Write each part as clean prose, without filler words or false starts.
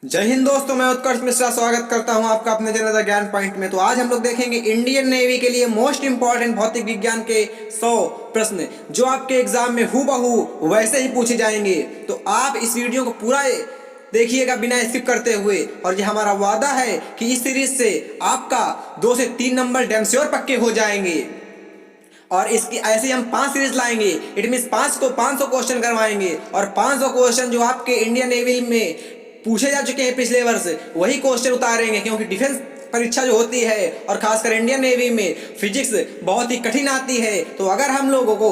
जय हिंद दोस्तों, मैं उत्कर्ष मिश्रा स्वागत करता हूं आपका अपने चैनल द ज्ञान पॉइंट में। तो आज हम लोग देखेंगे इंडियन नेवी के लिए मोस्ट इंपॉर्टेंट भौतिक विज्ञान के 100 प्रश्न जो आपके एग्जाम में हूबहू वैसे ही पूछे जाएंगे। तो आप इस वीडियो को पूरा देखिएगा बिना स्किप करते हुए। और ये हमारा वादा है कि इस सीरीज से आपका 2 से 3 नंबर डैम श्योर पक्के हो जाएंगे। और इसकी ऐसे ही हम 5 सीरीज लाएंगे। इट मीन्स 500 क्वेश्चन करवाएंगे और 500 क्वेश्चन जो आपके इंडियन नेवी में पूछे जा चुके हैं पिछले वर्ष वही क्वेश्चन उतारेंगे, क्योंकि डिफेंस परीक्षा जो होती है और खासकर इंडियन नेवी में फिजिक्स बहुत ही कठिन आती है। तो अगर हम लोगों को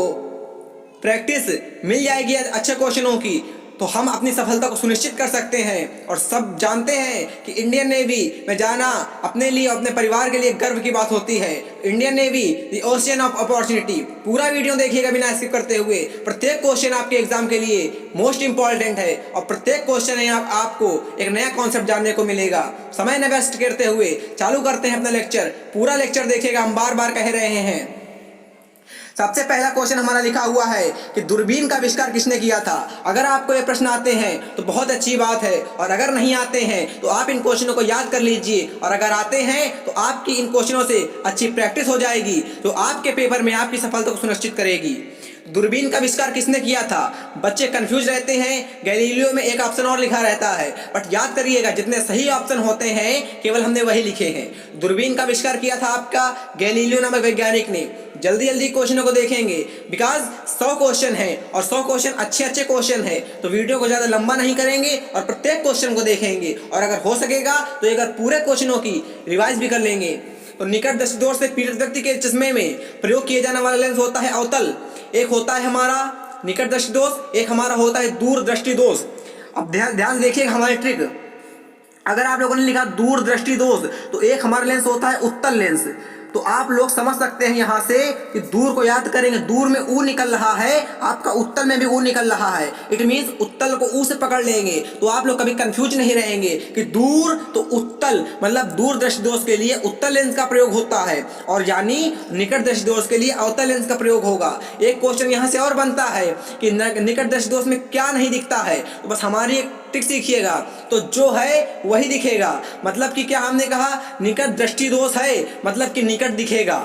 प्रैक्टिस मिल जाएगी अच्छे क्वेश्चनों की तो हम अपनी सफलता को सुनिश्चित कर सकते हैं। और सब जानते हैं कि इंडियन नेवी में जाना अपने लिए और अपने परिवार के लिए गर्व की बात होती है। Indian navy the ocean of opportunity. पूरा वीडियो देखिएगा बिना स्किप करते हुए। प्रत्येक क्वेश्चन आपके एग्जाम के लिए मोस्ट इंपॉर्टेंट है और प्रत्येक क्वेश्चन है आपको एक नया कॉन्सेप्ट जानने को मिलेगा। समय न वेस्ट करते हुए चालू करते हैं अपना लेक्चर। पूरा लेक्चर देखिएगा, हम बार बार कह रहे हैं। सबसे पहला क्वेश्चन हमारा लिखा हुआ है कि दूरबीन का आविष्कार किसने किया था। अगर आपको ये प्रश्न आते हैं तो बहुत अच्छी बात है, और अगर नहीं आते हैं तो आप इन क्वेश्चनों को याद कर लीजिए। और अगर आते हैं तो आपकी इन क्वेश्चनों से अच्छी प्रैक्टिस हो जाएगी जो आपके पेपर में आपकी सफलता को सुनिश्चित करेगी। दूरबीन का आविष्कार किसने किया था? बच्चे कंफ्यूज रहते हैं, गैलीलियो में एक ऑप्शन और लिखा रहता है, बट याद करिएगा जितने सही ऑप्शन होते हैं केवल हमने वही लिखे हैं। दूरबीन का आविष्कार किया था आपका गैलीलियो नामक वैज्ञानिक ने। जल्दी जल्दी क्वेश्चनों को देखेंगे बिकॉज 100 क्वेश्चन है और 100 क्वेश्चन अच्छे क्वेश्चन है। तो वीडियो को ज़्यादा लंबा नहीं करेंगे और प्रत्येक क्वेश्चन को देखेंगे, और अगर हो सकेगा तो एक बार पूरे क्वेश्चनों की रिवाइज भी कर लेंगे। तो निकट दृष्टि दोष से पीड़ित व्यक्ति के चश्मे में प्रयोग किए जाने वाला लेंस होता है अवतल। एक होता है हमारा निकट दृष्टि दोष, एक हमारा होता है दूर दृष्टि दोष। अब ध्यान देखिएगा हमारी ट्रिक। अगर आप लोगों ने लिखा दूर दृष्टि दोष तो एक हमारा लेंस होता है उत्तल लेंस। तो आप लोग समझ सकते हैं यहाँ से कि दूर को याद करेंगे, दूर में ऊ निकल रहा है, आपका उत्तल में भी ऊ निकल रहा है। इट मीन्स उत्तल को ऊ से पकड़ लेंगे तो आप लोग कभी कंफ्यूज नहीं रहेंगे कि दूर तो उत्तल, मतलब दूर दृष्टि दोष के लिए उत्तल लेंस का प्रयोग होता है और यानी निकट दृष्टि दोष के लिए अवतल लेंस का प्रयोग होगा। एक क्वेश्चन यहाँ से और बनता है कि निकट दृष्टि दोष में क्या नहीं दिखता है। तो बस हमारी एक ट्रिक सीखिएगा, तो जो है वही दिखेगा। मतलब कि क्या हमने कहा, निकट दृष्टि दोष है मतलब कि निकट दिखेगा,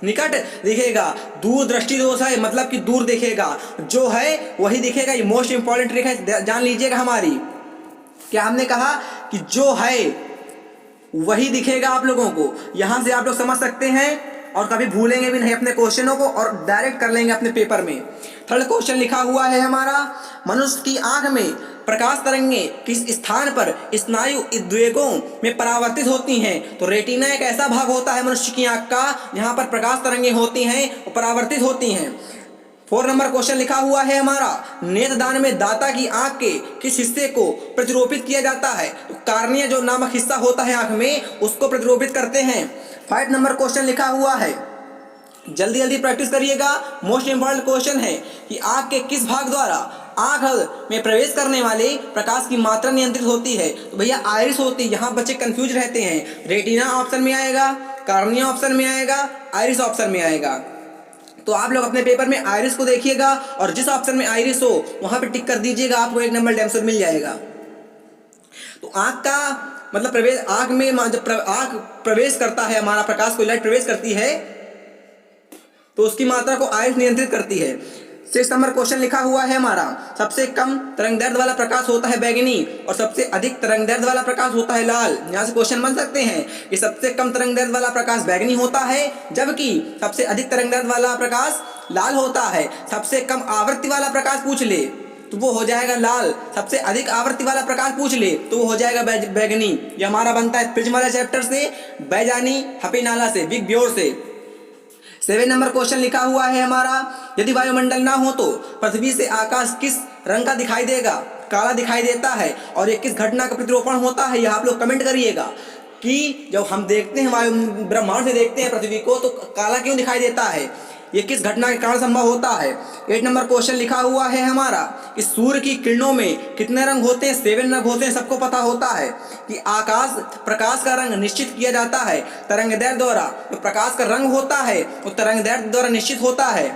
निकट दिखेगा। दूर दृष्टि दोष है मतलब कि दूर दिखेगा, जो है वही दिखेगा। ये मोस्ट इंपॉर्टेंट ट्रिक है, जान लीजिएगा हमारी। क्या हमने कहा कि जो है वही दिखेगा आप लोगों को। यहां से आप लोग समझ सकते हैं और कभी भूलेंगे भी नहीं अपने क्वेश्चनों को और डायरेक्ट कर लेंगे अपने पेपर में। थर्ड क्वेश्चन लिखा हुआ है हमारा, मनुष्य की आंख में प्रकाश तरंगें किस स्थान पर स्नायु उद्वेगों में परावर्तित होती हैं। तो रेटिना एक ऐसा भाग होता है मनुष्य की आंख का जहां पर प्रकाश तरंगें होती हैं और परावर्तित होती हैं। 4 नंबर क्वेश्चन लिखा हुआ है हमारा, नेत्रदान में दाता की आंख के किस हिस्से को प्रतिरूपित किया जाता है। तो कार्निया जो नामक हिस्सा होता है आंख में उसको प्रतिरूपित करते हैं। 5 नंबर क्वेश्चन लिखा हुआ है, जल्दी जल्दी प्रैक्टिस करिएगा, मोस्ट इंपॉर्टेंट क्वेश्चन है कि आंख के किस भाग द्वारा आंख में प्रवेश करने वाले प्रकाश की मात्रा नियंत्रित होती है। तो भैया आइरिस होती है। यहाँ बच्चे कंफ्यूज रहते हैं, रेटिना ऑप्शन में आएगा, कार्निया ऑप्शन में आएगा, आइरिस ऑप्शन में आएगा। तो आप लोग अपने पेपर में आइरिस को देखिएगा और जिस ऑप्शन में आइरिस हो वहां पे टिक कर दीजिएगा, आपको 1 नंबर डैम श्योर मिल जाएगा। तो आंख का मतलब प्रवेश, आंख में जब आंख प्रवेश करता है, हमारा प्रकाश को लाइट प्रवेश करती है तो उसकी मात्रा को आइरिस नियंत्रित करती है। 6 नंबर क्वेश्चन लिखा हुआ है हमारा, सबसे कम तरंगदैर्ध्य वाला प्रकाश होता है बैंगनी और सबसे अधिक तरंगदैर्ध्य वाला प्रकाश होता है लाल। यहाँ से क्वेश्चन बन सकते हैं कि सबसे कम तरंगदैर्ध्य वाला प्रकाश बैंगनी होता है जबकि सबसे अधिक तरंगदैर्ध्य वाला प्रकाश लाल होता है। सबसे कम आवृत्ति वाला प्रकाश पूछ ले तो वो हो जाएगा लाल, सबसे अधिक आवृत्ति वाला प्रकाश पूछ ले तो वो हो जाएगा बैंगनी। ये हमारा बनता है प्रिज्म वाला चैप्टर से, बैजानी हपीनाला से, बिग ब्योर से। 7 नंबर क्वेश्चन लिखा हुआ है हमारा, यदि वायुमंडल ना हो तो पृथ्वी से आकाश किस रंग का दिखाई देगा। काला दिखाई देता है। और ये किस घटना का प्रतिरूपण होता है, ये आप लोग कमेंट करिएगा कि जब हम देखते हैं वायु ब्रह्मांड से देखते हैं पृथ्वी को तो काला क्यों दिखाई देता है, ये किस घटना के कारण संभव होता है। 8 नंबर क्वेश्चन लिखा हुआ है हमारा कि सूर्य की किरणों में कितने रंग होते हैं। 7 रंग होते हैं, सबको पता होता है कि आकाश प्रकाश का रंग निश्चित किया जाता है तरंगदैर्ध्य द्वारा। तो प्रकाश का रंग होता है वो तरंगदैर्ध्य द्वारा निश्चित होता है।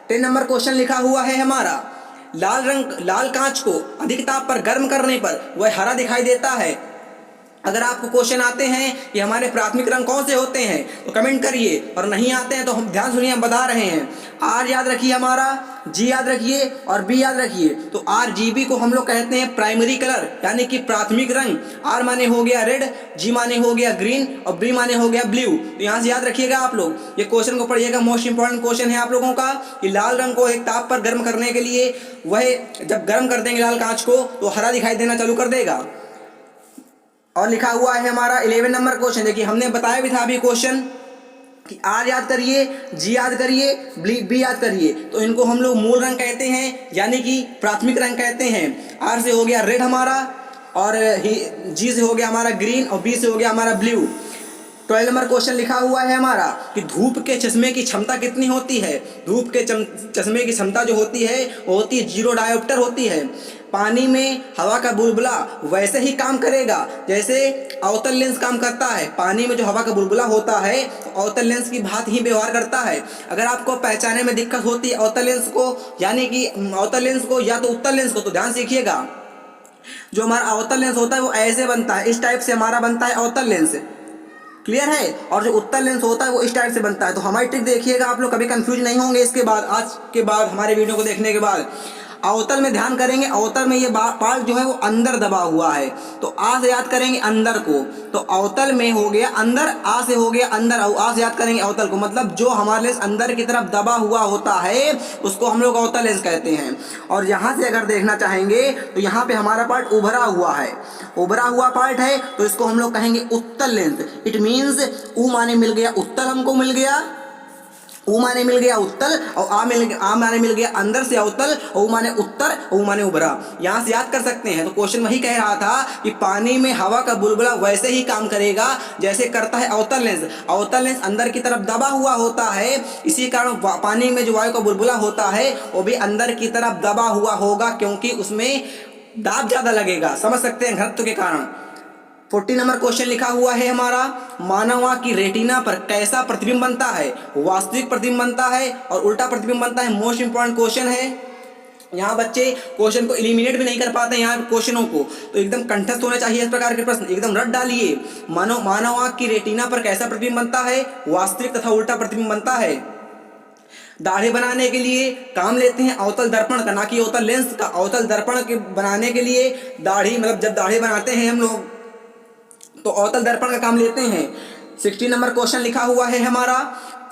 10 नंबर क्वेश्चन लिखा हुआ है हमारा, लाल कांच को अधिक ताप पर गर्म करने पर वह हरा दिखाई देता है। अगर आपको क्वेश्चन आते हैं कि हमारे प्राथमिक रंग कौन से होते हैं तो कमेंट करिए, और नहीं आते हैं तो हम ध्यान सुनिए, हम बता रहे हैं। आर याद रखिए हमारा, जी याद रखिए और बी याद रखिए। तो RGB को हम लोग कहते हैं प्राइमरी कलर, यानी कि प्राथमिक रंग। आर माने हो गया रेड, जी माने हो गया ग्रीन और बी माने हो गया ब्लू। तो यहाँ से याद रखिएगा आप लोग, ये क्वेश्चन को पढ़िएगा, मोस्ट इंपॉर्टेंट क्वेश्चन है आप लोगों का कि लाल रंग को एक ताप पर गर्म करने के लिए वह जब गर्म कर देंगे लाल कांच को तो हरा दिखाई देना चालू कर देगा। और लिखा हुआ है हमारा 11 नंबर क्वेश्चन, देखिए हमने बताया भी था अभी क्वेश्चन कि आर याद करिए, जी याद करिए, बी याद करिए। तो इनको हम लोग मूल रंग कहते हैं, यानी कि प्राथमिक रंग कहते हैं। आर से हो गया रेड हमारा, और जी से हो गया हमारा ग्रीन, और बी से हो गया हमारा ब्लू। 12 नंबर क्वेश्चन लिखा हुआ है हमारा कि धूप के चश्मे की क्षमता कितनी होती है। धूप के चश्मे की क्षमता जो होती है वो होती है 0 डायोप्टर होती है। पानी में हवा का बुलबुला वैसे ही काम करेगा जैसे अवतल लेंस काम करता है। पानी में जो हवा का बुलबुला होता है तो अवतल लेंस की भांति ही व्यवहार करता है। अगर आपको पहचानने में दिक्कत होती है अवतल लेंस को, यानी कि अवतल लेंस को या तो उत्तल लेंस को, तो ध्यान सीखिएगा। जो हमारा अवतल लेंस होता है वो ऐसे बनता है, इस टाइप से हमारा बनता है अवतल लेंस, क्लियर है। और जो उत्तल लेंस होता है वो इस टाइप से बनता है। तो हमारी ट्रिक देखिएगा, आप लोग कभी कंफ्यूज नहीं होंगे इसके बाद, आज के बाद हमारे वीडियो को देखने के बाद। अवतल में ध्यान करेंगे, अवतल में ये पार्ट जो है वो अंदर दबा हुआ है, तो आ से याद करेंगे अंदर को। तो अवतल में हो गया अंदर, आ से हो गया अंदर, आ से याद करेंगे अवतल को। मतलब जो हमारे लेंस अंदर की तरफ दबा हुआ होता है उसको हम लोग अवतल लेंस कहते हैं। और यहाँ से अगर देखना चाहेंगे तो यहाँ पे हमारा पार्ट उभरा हुआ है, उभरा हुआ पार्ट है, तो इसको हम लोग कहेंगे उत्तल लेंस। इट मीन्स ऊ माने मिल गया उत्तल, हमको मिल गया ऊ माने मिल गया उत्तल, और आ माने मिल गया अंदर से अवतल, और ऊ माने उत्तर, ऊ माने उभरा। यहाँ से याद कर सकते हैं। तो क्वेश्चन वही कह रहा था कि पानी में हवा का बुलबुला वैसे ही काम करेगा जैसे करता है अवतल लेंस। अवतल लेंस अंदर की तरफ दबा हुआ होता है, इसी कारण पानी में जो वायु का बुलबुला होता है वो भी अंदर की तरफ दबा हुआ होगा, क्योंकि उसमें दाब ज्यादा लगेगा, समझ सकते हैं, घनत्व के कारण। 40 नंबर क्वेश्चन लिखा हुआ है हमारा, मानव आंख की रेटिना पर कैसा प्रतिबिंब बनता है। वास्तविक प्रतिबिंब बनता है और उल्टा प्रतिबिंब बनता है। मोस्ट इंपॉर्टेंट क्वेश्चन है। यहाँ बच्चे क्वेश्चन को एलिमिनेट भी नहीं कर पाते यहाँ क्वेश्चनों को, तो एकदम कंठस्थ होने चाहिए इस प्रकार के प्रश्न, एकदम रट डालिए। मानव आंख की रेटिना पर कैसा प्रतिबिंब बनता है। वास्तविक तथा उल्टा प्रतिबिंब बनता है। दाढ़ी बनाने के लिए काम लेते हैं अवतल दर्पण का, ना कि अवतल लेंस का। अवतल दर्पण के बनाने के लिए दाढ़ी, मतलब जब दाढ़ी बनाते हैं हम लोग तो अवतल दर्पण का काम लेते हैं। 60 नंबर क्वेश्चन लिखा हुआ है हमारा,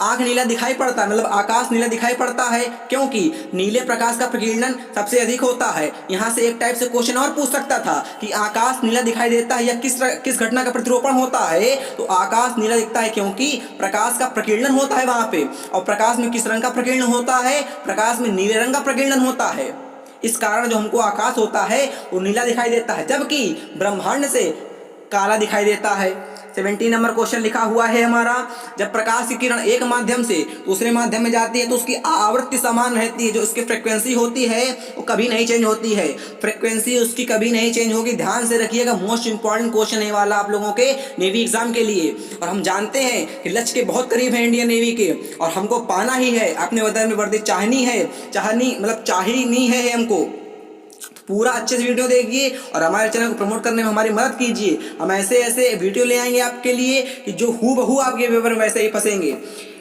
आंख नीला दिखाई पड़ता है, मतलब आकाश नीला दिखाई पड़ता है क्योंकि नीले प्रकाश का प्रकीर्णन सबसे अधिक होता है। यहाँ से एक टाइप से क्वेश्चन और पूछ सकता था कि आकाश नीला दिखाई देता है या किस घटना का प्रतिरूपण होता है। तो आकाश नीला दिखता है क्योंकि प्रकाश का प्रकीर्णन होता है वहां पे। और प्रकाश में किस रंग का प्रकीर्णन होता है। प्रकाश में नीले रंग का प्रकीर्णन होता है। इस कारण जो हमको आकाश होता है वो नीला दिखाई देता है, जबकि ब्रह्मांड से काला दिखाई देता है। 70 नंबर क्वेश्चन लिखा हुआ है हमारा, जब प्रकाश की किरण एक माध्यम से दूसरे माध्यम में जाती है तो उसकी आवृत्ति समान रहती है। जो उसकी फ्रीक्वेंसी होती है वो कभी नहीं चेंज होती है, फ्रीक्वेंसी उसकी कभी नहीं चेंज होगी। ध्यान से रखिएगा, मोस्ट इंपॉर्टेंट क्वेश्चन है वाला आप लोगों के नेवी एग्जाम के लिए। और हम जानते हैं कि लक्ष्य के बहुत करीब है इंडियन नेवी के, और हमको पाना ही है, अपने वतन में वर्दी चाहनी है हमको। पूरा अच्छे से वीडियो देखिए और हमारे चैनल को प्रमोट करने में हमारी मदद कीजिए। हम ऐसे ऐसे वीडियो ले आएंगे आपके लिए कि जो हूबहू आपके पेपर में वैसे ही फंसेंगे।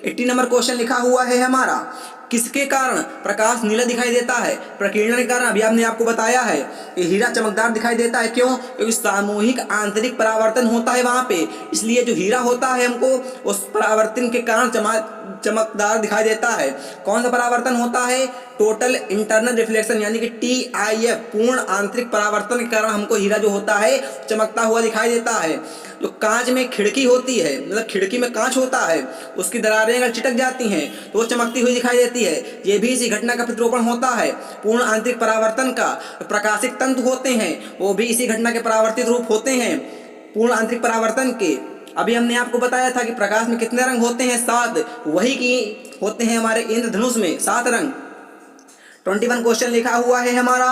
80 नंबर क्वेश्चन लिखा हुआ है हमारा, किसके कारण प्रकाश नीला दिखाई देता है। प्रकीर्णन के कारण, अभी आपने आपको बताया है, ये हीरा चमकदार दिखाई देता है। क्यों? क्योंकि सामूहिक आंतरिक परावर्तन होता है वहां पे, इसलिए जो हीरा होता है हमको उस परावर्तन के कारण चमकदार दिखाई देता है। कौन सा परावर्तन होता है? टोटल इंटरनल रिफ्लेक्शन, यानी कि TIF, पूर्ण आंतरिक परावर्तन के कारण हमको हीरा जो होता है चमकता हुआ दिखाई देता है। जो कांच में खिड़की होती है, मतलब खिड़की में कांच होता है, उसकी दरारें अगर चिटक जाती हैं तो वो चमकती हुई दिखाई देती है। ये भी इसी घटना का प्रतिरूपण होता है, पूर्ण आंतरिक परावर्तन का। प्रकाशिक तंतु होते हैं वो भी इसी घटना के परावर्तित रूप होते हैं, पूर्ण आंतरिक परावर्तन के। अभी हमने आपको बताया था कि प्रकाश में कितने रंग होते हैं? 7। वही की होते हैं हमारे इंद्रधनुष में 7 रंग। 21 क्वेश्चन लिखा हुआ है हमारा,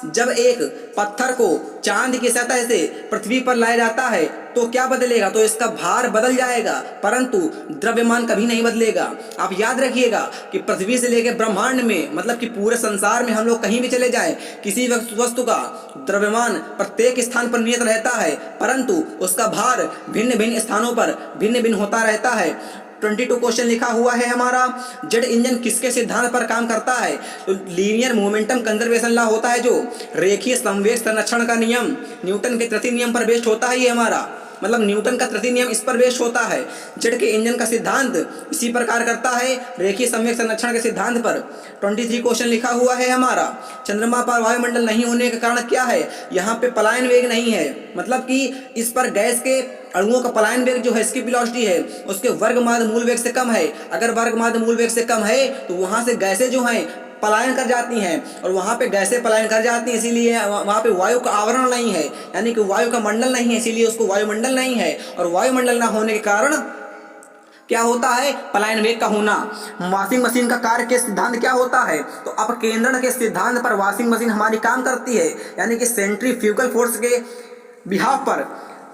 जब एक पत्थर को चांद की सतह से पृथ्वी पर लाया जाता है तो क्या बदलेगा? तो इसका भार बदल जाएगा, परंतु द्रव्यमान कभी नहीं बदलेगा। आप याद रखिएगा कि पृथ्वी से लेकर ब्रह्मांड में, मतलब कि पूरे संसार में हम लोग कहीं भी चले जाएं, किसी वस्तु का द्रव्यमान प्रत्येक स्थान पर नियत रहता है, परंतु उसका भार भिन्न भिन्न स्थानों पर भिन्न भिन्न होता रहता है। 22 क्वेश्चन लिखा हुआ है हमारा, जेट इंजन किसके सिद्धांत पर काम करता है? तो लीनियर मोमेंटम कंजर्वेशन लॉ होता है, जो रेखीय संवेग संरक्षण का नियम, न्यूटन के तृतीय नियम पर बेस्ड होता है। ये हमारा मतलब न्यूटन का तृतीय नियम इस पर बेस्ड होता है। जेट के इंजन का सिद्धांत इसी प्रकार करता है, रेखीय संवेग संरक्षण के सिद्धांत पर। 23 क्वेश्चन लिखा हुआ है हमारा, चंद्रमा पर वायुमंडल नहीं होने का कारण क्या है? यहाँ पे पलायन वेग नहीं है, मतलब कि इस पर गैस के अणुओं का पलायन वेग जो है, इसकी वेलोसिटी है, उसके वर्गमाद मूल वेग से कम है। अगर वर्गमाद मूल वेग से कम है तो वहाँ से गैसें जो हैं पलायन कर जाती हैं, और वहाँ पे गैसें पलायन कर जाती हैं, इसीलिए वहाँ पे वायु का आवरण नहीं है, यानी कि वायु का मंडल नहीं है, इसीलिए उसको वायुमंडल नहीं है। और वायुमंडल ना होने के कारण क्या होता है? पलायन वेग का होना। वॉशिंग मशीन का कार्य के सिद्धांत क्या होता है? तो अपकेंद्रण के सिद्धांत पर वॉशिंग मशीन हमारी काम करती है, यानी कि सेंट्रीफ्यूगल फोर्स के बिहाफ पर।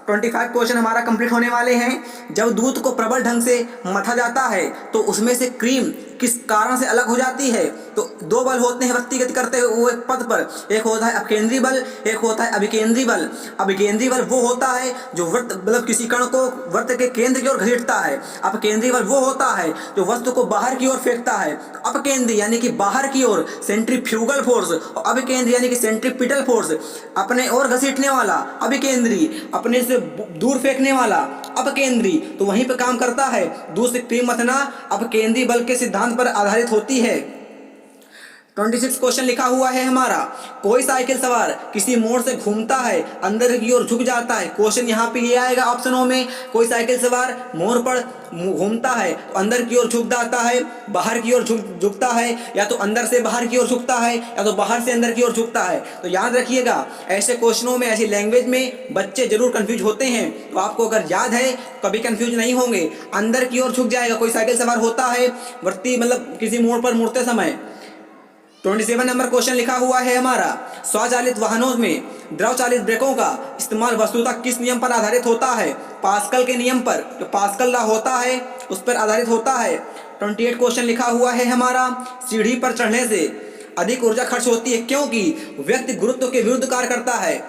25 क्वेश्चन हमारा कंप्लीट होने वाले हैं। जब दूध को प्रबल ढंग से मथा जाता है तो उसमें से क्रीम किस कारण से अलग हो जाती है? तो दो बल होते हैं वृत्ति गति करते हुए पथ पर, एक होता है अपकेंद्री बल, एक होता है अभिकेंद्री बल। अभिकेंद्री बल वो होता है जो वृत्त मतलब किसी कण को वृत्त के केंद्र की ओर घसीटता है। अपकेंद्री बल वो होता है जो वस्तु को बाहर की ओर फेंकता है। अपकेंद्री यानी कि बाहर की ओर सेंट्रीफ्यूगल फोर्स, और अभिकेंद्री यानी कि सेंट्रीपिटल फोर्स, अपने ओर घसीटने वाला अभिकेंद्री, अपने से दूर फेंकने वाला अपकेंद्री। तो वहीं पे काम करता है। दूसरी क्रीम मथना अपकेंद्री बल के सिद्धांत पर आधारित होती है। 26 क्वेश्चन लिखा हुआ है हमारा, कोई साइकिल सवार किसी मोड़ से घूमता है, अंदर की ओर झुक जाता है। क्वेश्चन यहाँ पे ये आएगा ऑप्शनों में, कोई साइकिल सवार मोड़ पर घूमता है तो अंदर की ओर झुक जाता है, बाहर की ओर झुकता है, या तो अंदर से बाहर की ओर झुकता है, या तो बाहर से अंदर की ओर झुकता है। तो याद रखिएगा, ऐसे क्वेश्चनों में, ऐसी लैंग्वेज में बच्चे जरूर कंफ्यूज होते हैं, तो आपको अगर याद है कभी कंफ्यूज नहीं होंगे। अंदर की ओर झुक जाएगा, कोई साइकिल सवार होता है वृत्ति मतलब किसी मोड़ पर मुड़ते समय। 27 नंबर क्वेश्चन लिखा हुआ है हमारा, स्वचालित वाहनों में द्रव चालित ब्रेकों का इस्तेमाल वस्तुतः किस नियम पर आधारित होता है? पास्कल के नियम पर, जो पास्कल लॉ होता है उस पर आधारित होता है। 28 क्वेश्चन लिखा हुआ है हमारा, सीढ़ी पर चढ़ने से अधिक ऊर्जा खर्च होती है क्योंकि व्यक्ति गुरुत्व के विरुद्ध कार्य करता है।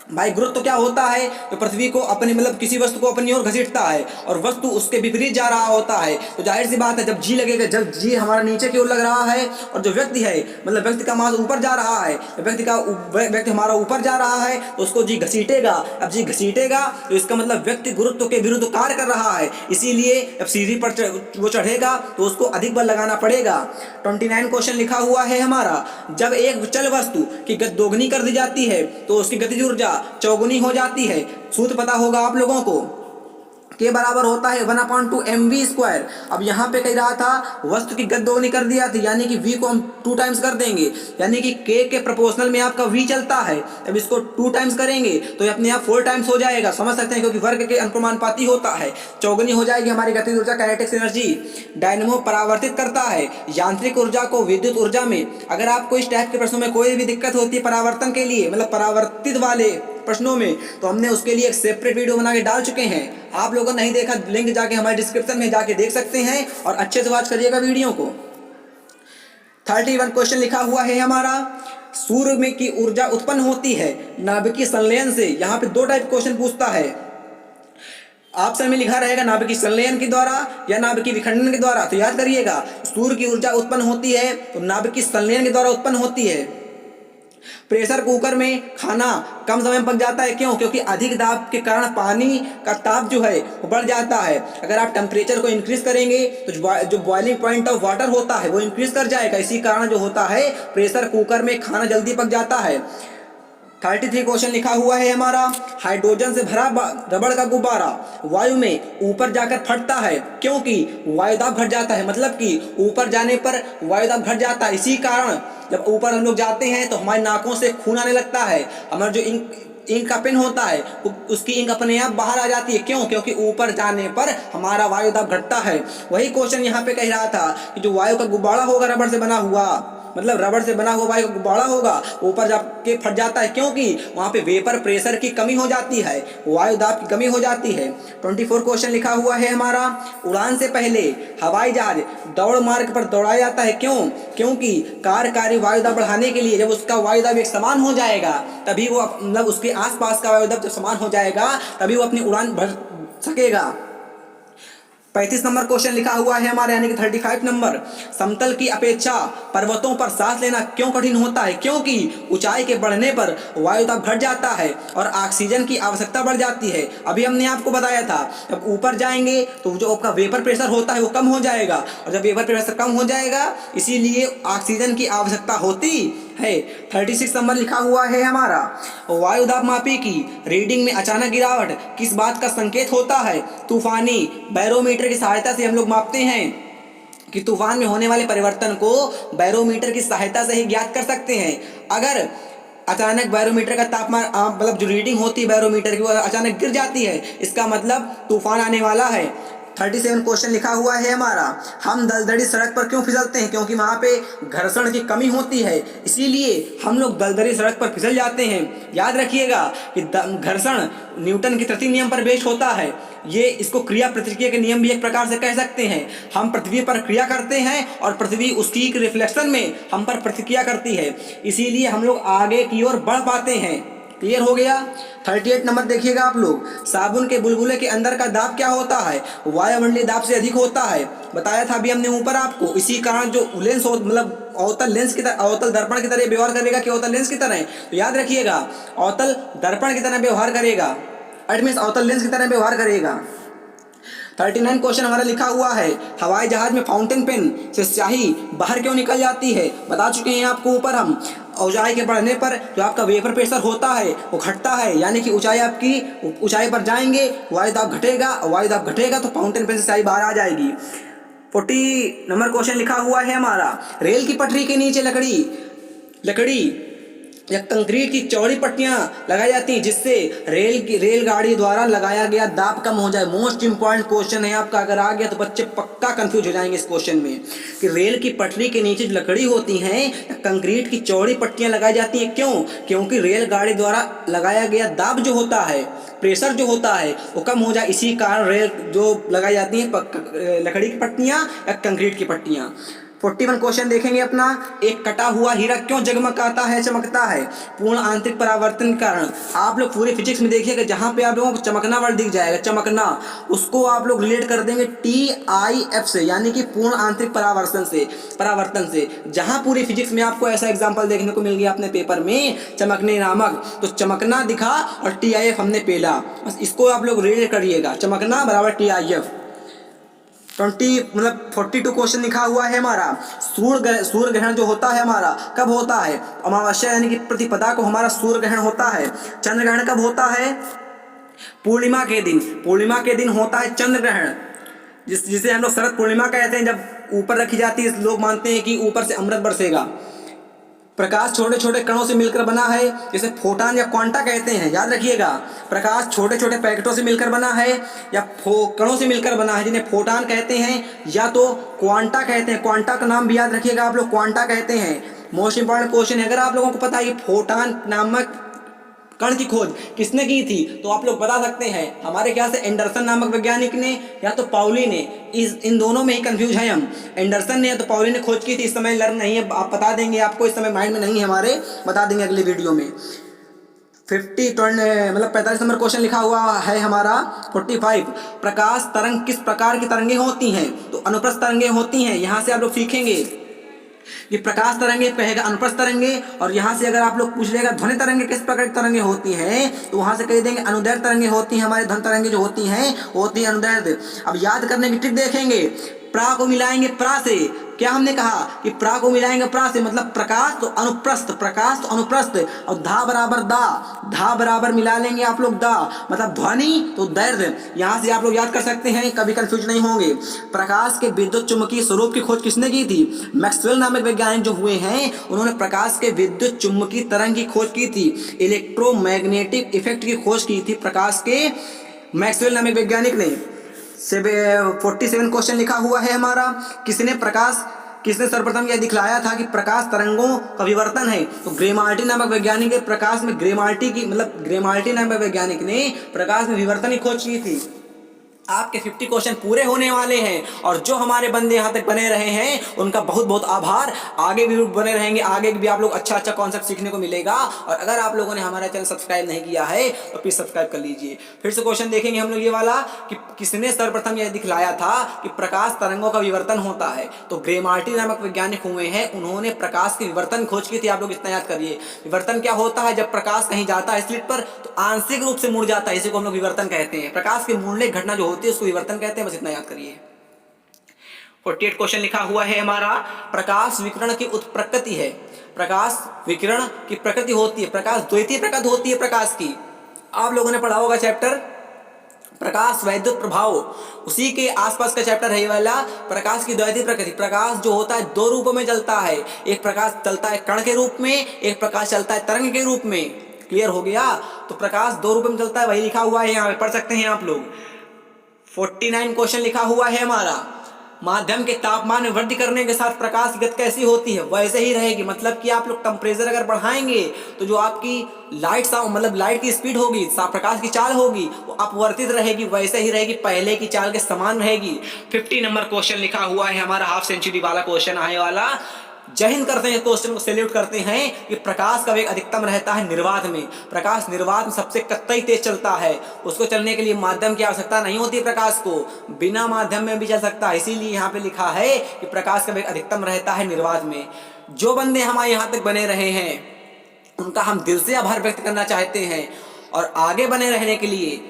भाई गुरुत्व क्या होता है? तो पृथ्वी को अपनी मतलब किसी वस्तु को अपनी ओर घसीटता है और वस्तु उसके विपरीत जा रहा होता है। तो जाहिर सी बात है, जब जी लगेगा, जब जी हमारा नीचे की ओर लग रहा है और जो व्यक्ति है मतलब व्यक्ति का मास ऊपर जा रहा है, व्यक्ति हमारा ऊपर जा रहा है तो उसको जी घसीटेगा। अब जी घसीटेगा तो इसका मतलब व्यक्ति गुरुत्व के विरुद्ध कार्य कर रहा है, इसीलिए अब सीढ़ी पर वो चढ़ेगा तो उसको अधिक बल लगाना पड़ेगा। 29 क्वेश्चन लिखा हुआ है हमारा, जब एक चल वस्तु की गति दोगुनी कर दी जाती है तो उसकी गतिज ऊर्जा चौगुनी हो जाती है। सूत्र पता होगा आप लोगों को, के बराबर होता है 1/2 mv²। अब यहाँ पे कह रहा था वस्तु की गति दोगुनी कर दिया थी, यानी कि v को हम 2 टाइम्स कर देंगे, यानी कि k के प्रोपोर्शनल में आपका v चलता है। अब इसको 2 टाइम्स करेंगे तो ये अपने आप 4 टाइम्स हो जाएगा, समझ सकते हैं, क्योंकि वर्ग के अनुपाती होता है। चौगुनी हो जाएगी हमारी गतिज ऊर्जा, काइनेटिक्स एनर्जी। डायनेमो परावर्तित करता है यांत्रिक ऊर्जा को विद्युत ऊर्जा में। अगर आपको इस टाइप के प्रश्नों में कोई भी दिक्कत होती है परावर्तन के लिए, मतलब परावर्तित वाले प्रश्नों में, तो हमने उसके लिए एक सेपरेट वीडियो बना के डाल चुके हैं। आप लोगों ने नहीं देखा, लिंक जाके हमारे डिस्क्रिप्शन में जाके देख सकते हैं और अच्छे से वॉच करिएगा वीडियो को। 31 क्वेश्चन लिखा हुआ है हमारा, सूर्य में की ऊर्जा उत्पन्न होती है नाभिकीय संलयन से। यहाँ पे 2 टाइप क्वेश्चन पूछता है, ऑप्शन में लिखा रहेगा नाभिकीय संलयन के द्वारा या नाभिकीय विखंडन के द्वारा। तो याद करिएगा, सूर्य की ऊर्जा उत्पन्न होती है तो नाभिकीय संलयन के द्वारा उत्पन्न होती है। प्रेशर कुकर में खाना कम समय में पक जाता है, क्यों? क्योंकि अधिक दाब के कारण पानी का ताप जो है वो बढ़ जाता है। अगर आप टेम्परेचर को इंक्रीज करेंगे तो जो बॉइलिंग पॉइंट ऑफ वाटर होता है वो इंक्रीज कर जाएगा, इसी कारण जो होता है प्रेशर कुकर में खाना जल्दी पक जाता है। 33 क्वेश्चन लिखा हुआ है हमारा, हाइड्रोजन से भरा रबड़ का गुब्बारा वायु में ऊपर जाकर फटता है क्योंकि वायुदाब घट जाता है, मतलब कि ऊपर जाने पर वायुदाब घट जाता है। इसी कारण जब ऊपर हम लोग जाते हैं तो हमारी नाकों से खून आने लगता है, हमारा जो इंक का पेन होता है उसकी इंक अपने आप बाहर आ जाती है, क्यों? क्योंकि ऊपर जाने पर हमारा वायुदाब घटता है। वही क्वेश्चन यहाँ पे कह रहा था कि जो वायु का गुब्बारा होगा रबड़ से बना हुआ, मतलब रबड़ से बना हुआ वायु का गुब्बारा होगा, ऊपर जाके फट जाता है, क्योंकि वहाँ पे वेपर प्रेशर की कमी हो जाती है, वायु दाब की कमी हो जाती है। 24 क्वेश्चन लिखा हुआ है हमारा, उड़ान से पहले हवाई जहाज दौड़ मार्ग पर दौड़ाया जाता है, क्यों? क्योंकि कार्यकारी वायु दाब बढ़ाने के लिए जब उसका वायु दाब एक समान हो जाएगा तभी वो मतलब उसके आसपास का वायु दाब जब समान हो जाएगा तभी वो अपनी उड़ान भर सकेगा। 35 नंबर क्वेश्चन लिखा हुआ है हमारे यानी कि 35 नंबर, समतल की अपेक्षा पर्वतों पर सांस लेना क्यों कठिन होता है? क्योंकि ऊंचाई के बढ़ने पर वायु दाब घट जाता है और ऑक्सीजन की आवश्यकता बढ़ जाती है। अभी हमने आपको बताया था जब ऊपर जाएंगे तो जो आपका वेपर प्रेशर होता है वो कम हो जाएगा, और जब वेपर प्रेशर कम हो जाएगा इसीलिए ऑक्सीजन की आवश्यकता होती है। 36 नंबर लिखा हुआ है हमारा, वायु दाब मापी की रीडिंग में अचानक गिरावट किस बात का संकेत होता है? तूफानी बैरोमीटर की सहायता से हम लोग मापते हैं कि तूफान में होने वाले परिवर्तन को बैरोमीटर की सहायता से ही ज्ञात कर सकते हैं। अगर अचानक बैरोमीटर का तापमान मतलब जो रीडिंग होती है बैरोमीटर की वो अचानक गिर जाती है, इसका मतलब तूफान आने वाला है। 37 क्वेश्चन लिखा हुआ है हमारा, हम दलदली सड़क पर क्यों फिसलते हैं? क्योंकि वहाँ पे घर्षण की कमी होती है, इसीलिए हम लोग दलदली सड़क पर फिसल जाते हैं। याद रखिएगा कि घर्षण न्यूटन के तृतीय नियम पर बेस्ड होता है। ये इसको क्रिया प्रतिक्रिया के नियम भी एक प्रकार से कह सकते हैं। हम पृथ्वी पर क्रिया करते हैं और पृथ्वी उसकी रिफ्लेक्शन में हम पर प्रतिक्रिया करती है, इसीलिए हम लोग आगे की ओर बढ़ पाते हैं। क्लियर हो गया। 38 नंबर देखिएगा आप लोग, साबुन के बुलबुले के अंदर का दाब क्या होता है? वायुमंडलीय दाब से अधिक होता है, बताया था अभी हमने ऊपर आपको। इसी कारण जो लेंस हो मतलब अवतल लेंस की तरह, अवतल दर्पण की तरह व्यवहार करेगा कि अवतल लेंस की तरह, तो याद रखिएगा अवतल दर्पण की तरह व्यवहार करेगा, इट मीन्स अवतल लेंस की तरह व्यवहार करेगा। 39 क्वेश्चन हमारा लिखा हुआ है, हवाई जहाज में फाउंटेन पेन से स्याही बाहर क्यों निकल जाती है? बता चुके हैं आपको ऊपर हम। ऊंचाई के बढ़ने पर जो आपका वेपर प्रेशर होता है वो घटता है, यानी कि ऊंचाई आपकी ऊंचाई पर जाएंगे वायु दाब घटेगा, वायु दाब घटेगा तो फाउंटेन पेन से स्याही बाहर आ जाएगी। 40 नंबर क्वेश्चन लिखा हुआ है हमारा, रेल की पटरी के नीचे लकड़ी या कंक्रीट की चौड़ी पट्टियां लगाई जाती हैं जिससे रेलगाड़ी द्वारा लगाया गया दाब कम हो जाए। मोस्ट इंपॉर्टेंट क्वेश्चन है आपका, अगर आ गया तो बच्चे पक्का कंफ्यूज हो जाएंगे इस क्वेश्चन में कि रेल की पटरी के नीचे जो लकड़ी होती हैं या कंक्रीट की चौड़ी पट्टियां लगाई जाती हैं, क्यों? क्योंकि रेलगाड़ी द्वारा लगाया गया दाब जो होता है, प्रेशर जो होता है वो कम हो जाए, इसी कारण रेल जो लगाई जाती हैं लकड़ी की पट्टियां या कंक्रीट की पट्टियां। 41 क्वेश्चन देखेंगे अपना, एक कटा हुआ हीरा क्यों जगमगाता है, चमकता है? पूर्ण आंतरिक परावर्तन के कारण। आप लोग पूरे फिजिक्स में देखिएगा जहाँ पे आप लोगों को चमकना वर्ड दिख जाएगा, चमकना, उसको आप लोग रिलेट कर देंगे TIF से, यानी कि पूर्ण आंतरिक परावर्तन से। जहाँ पूरी फिजिक्स में आपको ऐसा एग्जाम्पल देखने को मिल गया अपने पेपर में, चमकने नामक, तो चमकना दिखा और TIF हमने पेला, बस इसको आप लोग रिलेट करिएगा, चमकना बराबर TIF। 42 क्वेश्चन लिखा हुआ है हमारा, सूर्य ग्रहण जो होता है हमारा कब होता है? अमावस्या यानी कि प्रतिपदा को हमारा सूर्य ग्रहण होता है। चंद्र ग्रहण कब होता है? पूर्णिमा के दिन होता है चंद्र ग्रहण, जिसे हम लोग शरद पूर्णिमा कहते हैं। जब ऊपर रखी जाती है लोग मानते हैं कि ऊपर से अमृत बरसेगा। प्रकाश छोटे छोटे कणों से मिलकर बना है, जिसे फोटॉन या क्वांटा कहते हैं। याद रखिएगा, प्रकाश छोटे छोटे पैकेटों से मिलकर बना है या कणों से मिलकर बना है, जिन्हें फोटॉन कहते हैं या तो क्वांटा कहते हैं। क्वांटा का नाम भी याद रखिएगा आप लोग, क्वांटा कहते हैं। मोस्ट इंपॉर्टेंट क्वेश्चन है, अगर आप लोगों को पता है कि फोटॉन नामक कण की खोज किसने की थी तो आप लोग बता सकते हैं। हमारे ख्याल से एंडरसन नामक वैज्ञानिक ने या तो पाउली ने, इन दोनों में ही कंफ्यूज है हम। एंडरसन ने या तो पाउली ने खोज की थी, इस समय लर्न नहीं है, आप बता देंगे, आपको इस समय माइंड में नहीं है हमारे, बता देंगे अगले वीडियो में। 45 नंबर क्वेश्चन लिखा हुआ है हमारा 45, प्रकाश तरंग किस प्रकार की तरंगे होती हैं? तो अनुप्रस्थ तरंगे होती हैं। यहाँ से आप लोग सीखेंगे कि प्रकाश तरंगे कहेगा अनुप्रस्थ तरंगे, और यहाँ से अगर आप लोग पूछ लेगा ध्वनि तरंगे किस प्रकार की तरंगे होती हैं तो वहाँ से कह देंगे अनुदैर्ध्य तरंगे होती हैं। हमारे ध्वनि तरंगे जो होती हैं होती हैं अनुदैर्ध्य। अब याद करने की ट्रिक देखेंगे, प्रा को मिलाएंगे प्रा से, क्या हमने कहा कि प्रा को मिलाएंगे प्रा से मतलब प्रकाश तो अनुप्रस्थ, और धा बराबर मिला लेंगे आप लोग दा, मतलब ध्वनि तो दैर्ध्य। यहाँ से आप लोग याद कर सकते हैं, कभी कंफ्यूज नहीं होंगे। प्रकाश के विद्युत चुम्बकीय स्वरूप की खोज किसने की थी? मैक्सवेल नामक वैज्ञानिक जो हुए हैं उन्होंने प्रकाश के विद्युत चुम्बकीय तरंग की खोज की थी, इलेक्ट्रोमैग्नेटिक इफेक्ट की खोज की थी प्रकाश के मैक्सवेल नामक वैज्ञानिक ने। 47 क्वेश्चन लिखा हुआ है हमारा, किसने प्रकाश किसने सर्वप्रथम यह दिखलाया था कि प्रकाश तरंगों का विवर्तन है? तो ग्रेमाल्टी नामक वैज्ञानिक ने प्रकाश में ग्रेमाल्टी नामक वैज्ञानिक ने प्रकाश में विवर्तन की खोज की थी। आपके 50 क्वेश्चन पूरे होने वाले हैं और जो हमारे बंदे यहाँ तक बने रहे हैं उनका बहुत बहुत आभार। आगे भी बने रहेंगे, आगे भी आप लोग अच्छा अच्छा कॉन्सेप्ट सीखने को मिलेगा। और अगर आप लोगों ने हमारा चैनल सब्सक्राइब नहीं किया है तो प्लीज सब्सक्राइब कर लीजिए। फिर से क्वेश्चन देखेंगे हम लोग ये वाला कि किसने सर्वप्रथम यह दिखलाया था कि प्रकाश तरंगों का विवर्तन होता है? तो ग्रेमाल्टी नामक वैज्ञानिक हुए हैं, उन्होंने प्रकाश के विवर्तन खोज की थी। आप लोग इतना याद करिए। विवर्तन क्या होता है? जब प्रकाश कहीं जाता है स्लिट पर तो आंशिक रूप से मुड़ जाता है, इसी को हम लोग विवर्तन कहते हैं। प्रकाश के मुड़ने की घटना जो होती है उसको विवर्तन कहते हैं। बस इतना याद करिए। 48 क्वेश्चन लिखा हुआ है हमारा, प्रकाश विकिरण की उत्प्रकृति है। प्रकाश विकिरण की प्रकृति होती है, प्रकाश द्वितीय प्रकृति होती है प्रकाश की। आप लोगों ने पढ़ा होगा चैप्टर प्रकाश वैद्युत प्रभाव, उसी के आसपास का चैप्टर है ये वाला, प्रकाश की द्वैतीय प्रकृति। प्रकाश जो होता है दो रूपों में चलता है, एक प्रकाश चलता है कण के रूप में, एक प्रकाश चलता है तरंग के रूप में। क्लियर हो गया? तो प्रकाश दो रूप में चलता है, वही लिखा हुआ है यहाँ पे, पढ़ सकते हैं आप लोग। 49 क्वेश्चन लिखा हुआ है हमारा, माध्यम के तापमान में वृद्धि करने के साथ प्रकाश की गति कैसी होती है? वैसे ही रहेगी। मतलब कि आप लोग टेम्परेचर अगर बढ़ाएंगे तो जो आपकी लाइट की स्पीड होगी, प्रकाश की चाल होगी, वो अपवर्तित रहेगी, वैसे ही रहेगी, पहले की चाल के समान रहेगी। 50 नंबर क्वेश्चन लिखा हुआ है हमारा, हाफ सेंचुरी वाला क्वेश्चन आने वाला। जय हिंद करते हैं, क्वेश्चन को सैल्यूट करते हैं कि प्रकाश का वेग अधिकतम रहता है निर्वात में। प्रकाश निर्वात में सबसे कतई तेज चलता है, उसको चलने के लिए माध्यम की आवश्यकता नहीं होती। प्रकाश को बिना माध्यम में भी चल सकता है, इसीलिए यहाँ पे लिखा है कि प्रकाश का वेग अधिकतम रहता है निर्वात में। जो बंदे हमारे यहाँ तक बने रहे हैं उनका हम दिल से आभार व्यक्त करना चाहते हैं और आगे बने रहने के लिए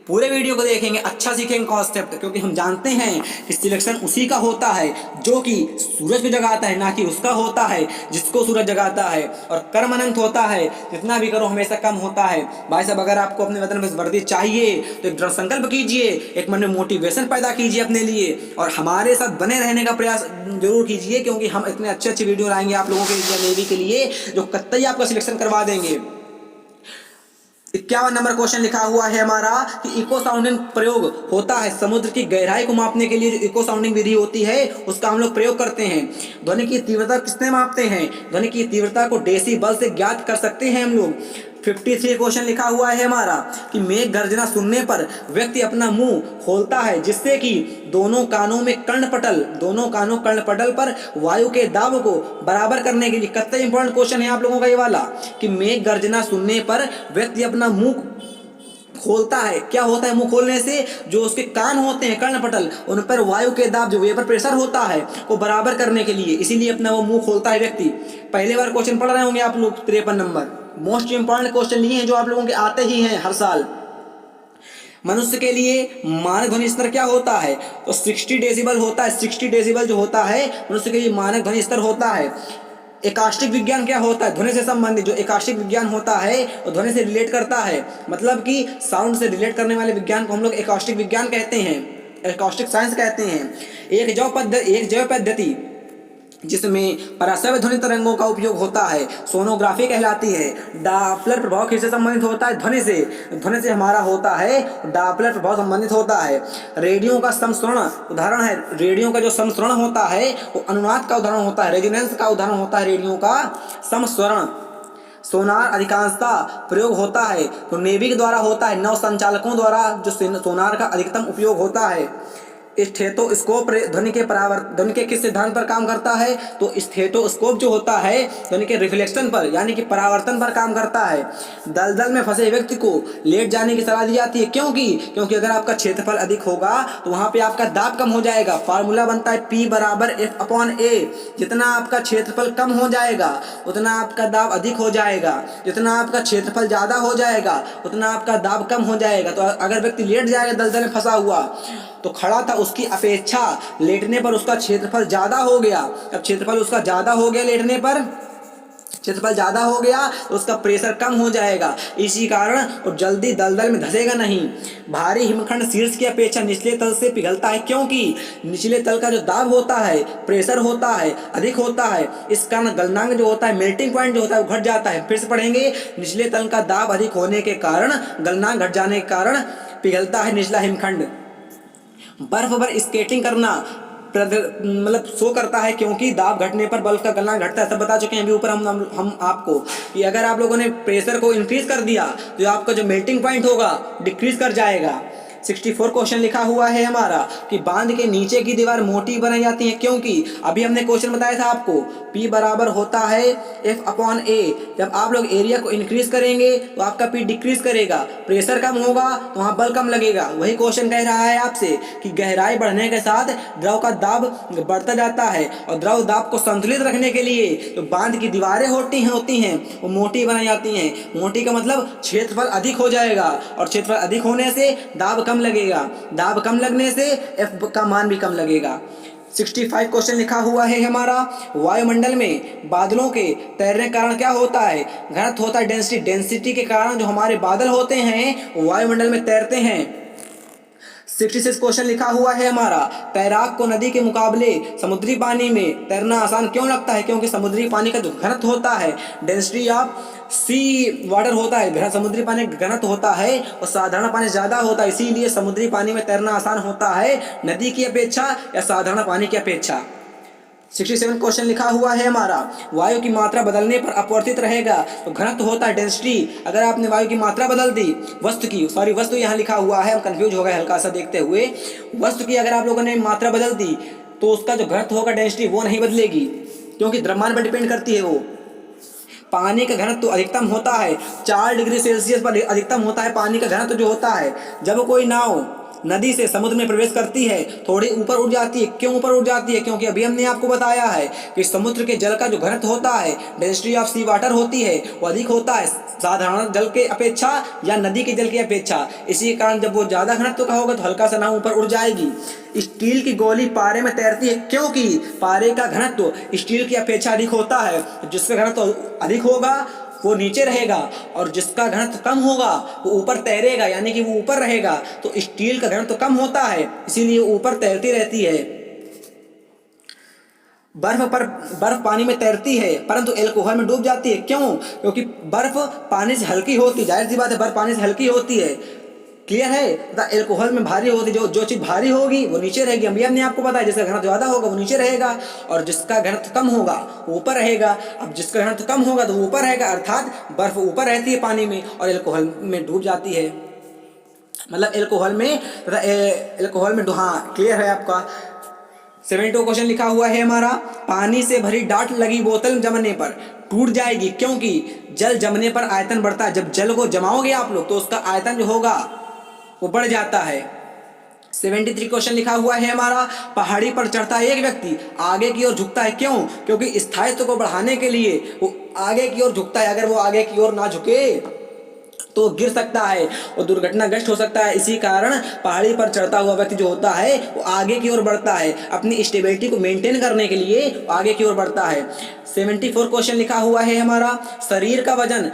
पूरे वीडियो को देखेंगे, अच्छा सीखेंगे कॉन्सेप्ट, क्योंकि हम जानते हैं कि सिलेक्शन उसी का होता है जो कि सूरज को जगाता है, ना कि उसका होता है जिसको सूरज जगाता है। और कर्म अनंत होता है, जितना भी करो हमेशा कम होता है। भाई साहब, अगर आपको अपने वतन में वर्दी चाहिए तो एक दृढ़ संकल्प कीजिए, एक मन में मोटिवेशन पैदा कीजिए अपने लिए और हमारे साथ बने रहने का प्रयास जरूर कीजिए, क्योंकि हम इतने अच्छे अच्छे वीडियो लाएंगे आप लोगों के लिए, नेवी के लिए, जो कतई आपका सिलेक्शन करवा देंगे। 51 नंबर क्वेश्चन लिखा हुआ है हमारा कि इको साउंडिंग प्रयोग होता है समुद्र की गहराई को मापने के लिए। जो इको साउंडिंग विधि होती है उसका हम लोग प्रयोग करते हैं। ध्वनि की तीव्रता किसने मापते हैं? ध्वनि की तीव्रता को डेसिबल से ज्ञात कर सकते हैं हम लोग। 53 क्वेश्चन लिखा हुआ है हमारा कि मेघ गर्जना सुनने पर व्यक्ति अपना मुंह खोलता है, जिससे कि दोनों कानों कर्णपटल पर वायु के दाब को बराबर करने के लिए। कितना इंपॉर्टेंट क्वेश्चन है आप लोगों का ये वाला कि मेघ गर्जना सुनने पर व्यक्ति अपना मुंह खोलता है। क्या होता है मुंह खोलने से? जो उसके कान होते हैं कर्णपटल, उन पर वायु के दाब, जो वेपर प्रेशर होता है, को बराबर करने के लिए, इसीलिए अपना वो मुंह खोलता है व्यक्ति। पहले बार क्वेश्चन पढ़ रहे होंगे आप लोग। 53 नंबर मोस्ट इंपॉर्टेंट क्वेश्चन लिए हैं जो आप लोगों के आते ही हैं हर साल। मनुष्य के लिए मानक ध्वनि स्तर क्या होता है? तो 60 डेसिबल होता है। 60 डेसिबल जो होता है मनुष्य के लिए मानक ध्वनि स्तर होता है। एकास्टिक विज्ञान क्या होता है? ध्वनि से संबंधित जो एकास्टिक विज्ञान होता है वो ध्वनि से रिलेट करता है, मतलब कि साउंड से रिलेट करने वाले विज्ञान को हम लोग एकास्टिक विज्ञान कहते हैं, एकास्टिक साइंस कहते हैं। एक जैव पद्धति जिसमें पराश्रव्य ध्वनि तरंगों का उपयोग होता है सोनोग्राफी कहलाती है। डापलर प्रभाव किससे संबंधित होता है? ध्वनि से हमारा होता है, डापलर प्रभाव संबंधित होता है। रेडियो का समस्वरण उदाहरण है, रेडियो का जो समस्वरण होता है वो अनुनाद का उदाहरण होता है, रेजोनेंस का उदाहरण होता है रेडियो का समस्वरण। सोनार अधिकांशतः प्रयोग होता है तो नेवी के द्वारा होता है, नौ संचालकों द्वारा जो सोनार का अधिकतम उपयोग होता है। स्टेथोस्कोप ध्वनि के किस सिद्धांत पर काम करता है? तो स्टेथोस्कोप जो होता है ध्वनि के रिफ्लेक्शन पर यानी कि परावर्तन पर काम करता है। दलदल में फंसे व्यक्ति को लेट जाने की सलाह दी जाती है, क्योंकि अगर आपका क्षेत्रफल अधिक होगा तो वहां पे आपका दाब कम हो जाएगा। फार्मूला बनता है P = F/A। जितना आपका क्षेत्रफल कम हो जाएगा उतना आपका दाब अधिक हो जाएगा, जितना आपका क्षेत्रफल ज्यादा हो जाएगा उतना आपका दाब कम हो जाएगा। तो अगर व्यक्ति लेट जाएगा दलदल में फंसा हुआ तो खड़ा था, उसकी अपेक्षा लेटने पर उसका क्षेत्रफल ज्यादा हो गया। अब क्षेत्रफल उसका ज्यादा हो गया, लेटने पर क्षेत्रफल ज्यादा हो गया तो उसका प्रेशर कम हो जाएगा, इसी कारण वो जल्दी दलदल में धंसेगा नहीं। भारी हिमखंड शीर्ष की अपेक्षा निचले तल से पिघलता है, क्योंकि निचले तल का जो दाब होता है, प्रेशर होता है, अधिक होता है। इस कारण गलनांक जो होता है, मेल्टिंग पॉइंट जो होता है वो घट जाता है। फिर से पढ़ेंगे, निचले तल का दाब अधिक होने के कारण, गलनांक घट जाने के कारण पिघलता है निचला हिमखंड। बर्फ पर स्केटिंग करना मतलब शो करता है, क्योंकि दाब घटने पर बल्ब का गलनांक घटता है। सब बता चुके हैं अभी ऊपर हम आपको कि अगर आप लोगों ने प्रेशर को इंक्रीज कर दिया तो आपका जो मेल्टिंग पॉइंट होगा डिक्रीज कर जाएगा। 64 क्वेश्चन लिखा हुआ है हमारा कि बांध के नीचे की दीवार मोटी बनाई जाती है, क्योंकि अभी हमने क्वेश्चन बताया था आपको P बराबर होता है F/A। जब आप लोग एरिया को इंक्रीज करेंगे तो आपका P डिक्रीज करेगा, प्रेशर कम होगा तो वहाँ बल कम लगेगा। वही क्वेश्चन कह रहा है आपसे कि गहराई बढ़ने के साथ द्रव का दाब बढ़ता जाता है, और द्रव दाब को संतुलित रखने के लिए जो बांध की दीवारें होती हैं वो मोटी बनाई जाती हैं। मोटी का मतलब क्षेत्रफल अधिक हो जाएगा, और क्षेत्रफल अधिक होने से दाब कम लगेगा, दाब कम लगने से F का मान भी कम लगेगा। 65 क्वेश्चन लिखा हुआ है हमारा, वायुमंडल में बादलों के तैरने के कारण क्या होता है? घनत्व होता है डेंसिटी। डेंसिटी के कारण जो हमारे बादल होते हैं वो वायुमंडल में तैरते हैं। 66 क्वेश्चन लिखा हुआ है हमारा, तैराक को नदी के मुकाबले समुद्री पानी में तैरना आसान क्यों लगता है? क्योंकि समुद्री पानी का जो घनत्व होता है, डेंसिटी ऑफ सी वाटर होता है, समुद्री पानी का घनत्व होता है और साधारण पानी ज़्यादा होता है, इसीलिए समुद्री पानी में तैरना आसान होता है नदी की अपेक्षा या साधारण पानी की अपेक्षा। 67 क्वेश्चन लिखा हुआ है हमारा, वायु की मात्रा बदलने पर अपवर्तित रहेगा तो घनत्व होता है डेंसिटी। अगर आपने वायु की मात्रा बदल दी, वस्तु यहाँ लिखा हुआ है, हम कंफ्यूज हो गए हल्का सा देखते हुए। वस्तु की अगर आप लोगों ने मात्रा बदल दी तो उसका जो घनत्व होगा डेंसिटी वो नहीं बदलेगी, क्योंकि द्रव्यमान पर डिपेंड करती है वो। पानी का घनत्व अधिकतम होता है 4 डिग्री सेल्सियस पर अधिकतम होता है पानी का घनत्व जो होता है। जब कोई नाव नदी से समुद्र में प्रवेश करती है थोड़ी ऊपर उठ जाती है। क्यों ऊपर उठ जाती है? क्योंकि अभी हमने आपको बताया है कि समुद्र के जल का जो घनत्व होता है, डेंसिटी ऑफ सी वाटर होती है, वो अधिक होता है साधारण जल के अपेक्षा या नदी के जल की अपेक्षा। इसी कारण जब वो ज़्यादा घनत्व का होगा तो हल्का सा नाव ऊपर उड़ जाएगी। स्टील की गोली पारे में तैरती है, क्योंकि पारे का घनत्व स्टील की अपेक्षा अधिक होता है। जिसका घनत्व अधिक होगा वो नीचे रहेगा, और जिसका घनत्व कम होगा वो ऊपर तैरेगा, यानी कि वो ऊपर रहेगा। तो स्टील का घनत्व कम होता है, इसीलिए ऊपर तैरती रहती है। बर्फ पानी में तैरती है परंतु एल्कोहल में डूब जाती है। क्यों? क्योंकि बर्फ पानी से हल्की होती है, जाहिर सी बात है बर्फ पानी से हल्की होती है। क्लियर है? तथा एल्कोहल में भारी होती, जो चीज़ भारी होगी वो नीचे रहेगी। अभी हमने आपको बताया जिसका घनत्व ज़्यादा होगा वो नीचे रहेगा, और जिसका घनत्व कम होगा वो ऊपर रहेगा। अब जिसका घनत्व कम होगा तो वो ऊपर रहेगा, अर्थात बर्फ ऊपर रहती है पानी में और एल्कोहल में डूब जाती है। मतलब एल्कोहल में हाँ, क्लियर है आपका। 72 क्वेश्चन लिखा हुआ है हमारा, पानी से भरी डाट लगी बोतल जमने पर टूट जाएगी, क्योंकि जल जमने पर आयतन बढ़ता है। जब जल को जमाओगे आप लोग तो उसका आयतन जो होगा वो बढ़ जाता है। 73 क्वेश्चन लिखा हुआ है हमारा, पहाड़ी पर चढ़ता एक व्यक्ति आगे की ओर झुकता है। क्यों? क्योंकि स्थायित्व को बढ़ाने के लिए वो आगे की ओर झुकता है। अगर वो आगे की ओर ना झुके तो गिर सकता है और दुर्घटनाग्रस्त हो सकता है। इसी कारण पहाड़ी पर चढ़ता हुआ व्यक्ति जो होता है वो आगे की ओर बढ़ता है, अपनी स्टेबिलिटी को मेंटेन करने के लिए आगे की ओर बढ़ता है। 74 क्वेश्चन लिखा हुआ है हमारा, शरीर का वजन